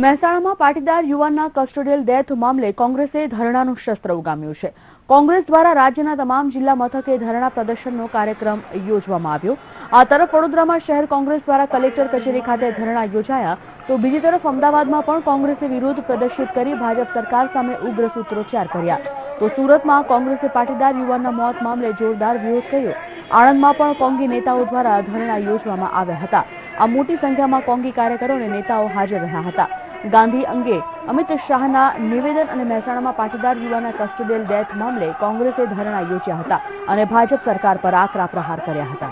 મહેસાણામાં Patidar યુવાનના custodial death મામલે કોંગ્રેસે ધરણાનું શસ્ત્ર ઉગામ્યું છે. કોંગ્રેસ દ્વારા રાજ્યના તમામ જિલ્લા મથકે ધરણા પ્રદર્શનનો કાર્યક્રમ યોજવામાં આવ્યો. આ તરફ વડોદરામાં શહેર કોંગ્રેસ દ્વારા કલેક્ટર કચેરી ખાતે ધરણા યોજાયા, તો બીજી તરફ અમદાવાદમાં પણ કોંગ્રેસે વિરોધ પ્રદર્શિત કરી ભાજપ સરકાર સામે ઉગ્ર સૂત્રોચ્ચાર કર્યા. તો સુરતમાં કોંગ્રેસે પાટીદાર યુવાનના મોત મામલે જોરદાર વિરોધ કર્યો. આણંદમાં પણ કોંગી નેતાઓ દ્વારા ધરણા યોજવામાં આવ્યા હતા. આ મોટી સંખ્યામાં કોંગી કાર્યકરો અને નેતાઓ હાજર રહ્યા હતા. ગાંધી અંગે અમિત શાહના નિવેદન અને મહેસાણામાં પાટીદાર યુવાનના કસ્ટોડિયલ ડેથ મામલે કોંગ્રેસે ધરણા યોજ્યા હતા અને ભાજપ સરકાર પર આકરા પ્રહાર કર્યા હતા.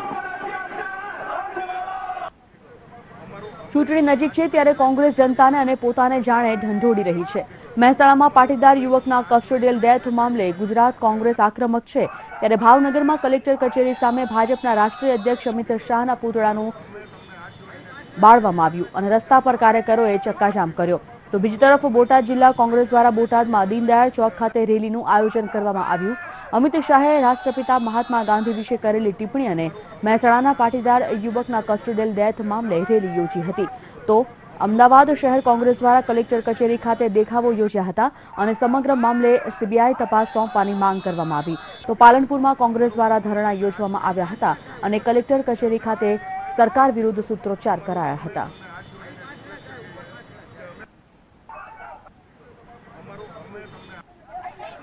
ચૂંટણી નજીક છે ત્યારે કોંગ્રેસ જનતાને અને પોતાને જાણે ઢંઢોળી રહી છે. મહેસાણામાં પાટીદાર યુવકના કસ્ટોડિયલ ડેથ મામલે ગુજરાત કોંગ્રેસ આક્રમક છે, ત્યારે ભાવનગરમાં કલેક્ટર કચેરી સામે ભાજપના રાષ્ટ્રીય અધ્યક્ષ અમિત શાહના પુતળાનું બાળવામાં આવ્યું અને રસ્તા પર કાર્યકરોએ ચક્કાજામ કર્યો. તો બીજી તરફ બોટાદ જિલ્લા કોંગ્રેસ દ્વારા બોટાદમાં દીનદયાળ ચોક ખાતે રેલીનું આયોજન કરવામાં આવ્યું. અમિત શાહે રાષ્ટ્રપિતા મહાત્મા ગાંધી વિશે કરેલી ટિપ્પણી અને મહેસાણાના પાટીદાર યુવકના કસ્ટોડિયલ ડેથ મામલે રેલી યોજી હતી. તો અમદાવાદ શહેર કોંગ્રેસ દ્વારા કલેક્ટર કચેરી ખાતે દેખાવો યોજ્યા હતા અને સમગ્ર મામલે સીબીઆઈ તપાસ સોંપવાની માંગ કરવામાં આવી. તો પાલનપુરમાં કોંગ્રેસ દ્વારા ધરણા યોજવામાં આવ્યા હતા અને કલેક્ટર કચેરી ખાતે સરકાર વિરુદ્ધ સૂત્રોચ્ચાર કરાયા હતા.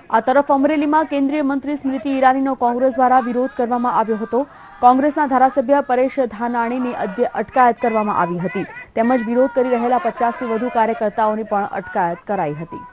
આ તરફ અમરેલીમાં કેન્દ્રીય મંત્રી સ્મૃતિ ઈરાનીનો કોંગ્રેસ દ્વારા વિરોધ કરવામાં આવ્યો હતો. કોંગ્રેસના ધારાસભ્ય પરેશ ધાનાણીની અટકાયત કરવામાં આવી હતી, તેમજ વિરોધ કરી રહેલા 50થી વધુ કાર્યકર્તાઓની પણ અટકાયત કરાઈ હતી.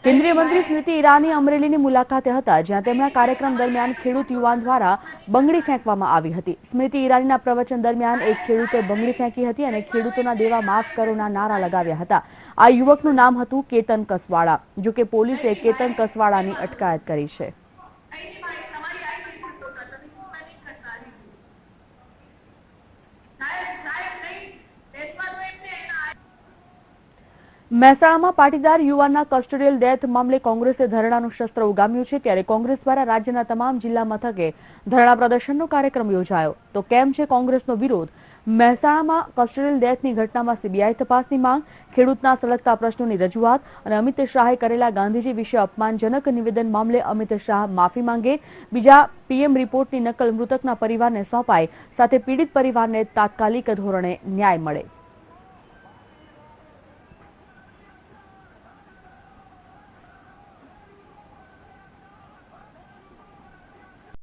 કેન્દ્રીય મંત્રી સ્મૃતિ ઈરાની અમરેલીની મુલાકાતે હતા, જ્યાં તેમના કાર્યક્રમ દરમિયાન ખેડૂત યુવાન દ્વારા બંગડી ફેંકવામાં આવી હતી. સ્મૃતિ ઈરાનીના પ્રવચન દરમિયાન એક ખેડૂતે બંગડી ફેંકી હતી અને ખેડૂતોના દેવા માફ કરોના નારા લગાવ્યા હતા. આ યુવકનું નામ હતું કેતન કસવાડા. જોકે પોલીસે કેતન કસવાડાની અટકાયત કરી છે. મહેસાણામાં પાટીદાર યુવાનના કસ્ટોડિયલ ડેથ મામલે કોંગ્રેસે ધરણાનું શસ્ત્ર ઉગામ્યું છે, ત્યારે કોંગ્રેસ દ્વારા રાજ્યના તમામ જિલ્લા મથકે ધરણા પ્રદર્શનનો કાર્યક્રમ યોજાયો. તો કેમ છે કોંગ્રેસનો વિરોધ? મહેસાણામાં કસ્ટોડિયલ ડેથની ઘટનામાં સીબીઆઈ તપાસની માંગ, ખેડૂતના સળગતા પ્રશ્નોની રજૂઆત અને અમિત શાહે કરેલા ગાંધીજી વિશે અપમાનજનક નિવેદન મામલે અમિત શાહ માફી માંગે, બીજા પીએમ રિપોર્ટની નકલ મૃતકના પરિવારને સોંપાય, સાથે પીડિત પરિવારને તાત્કાલિક ધોરણે ન્યાય મળે.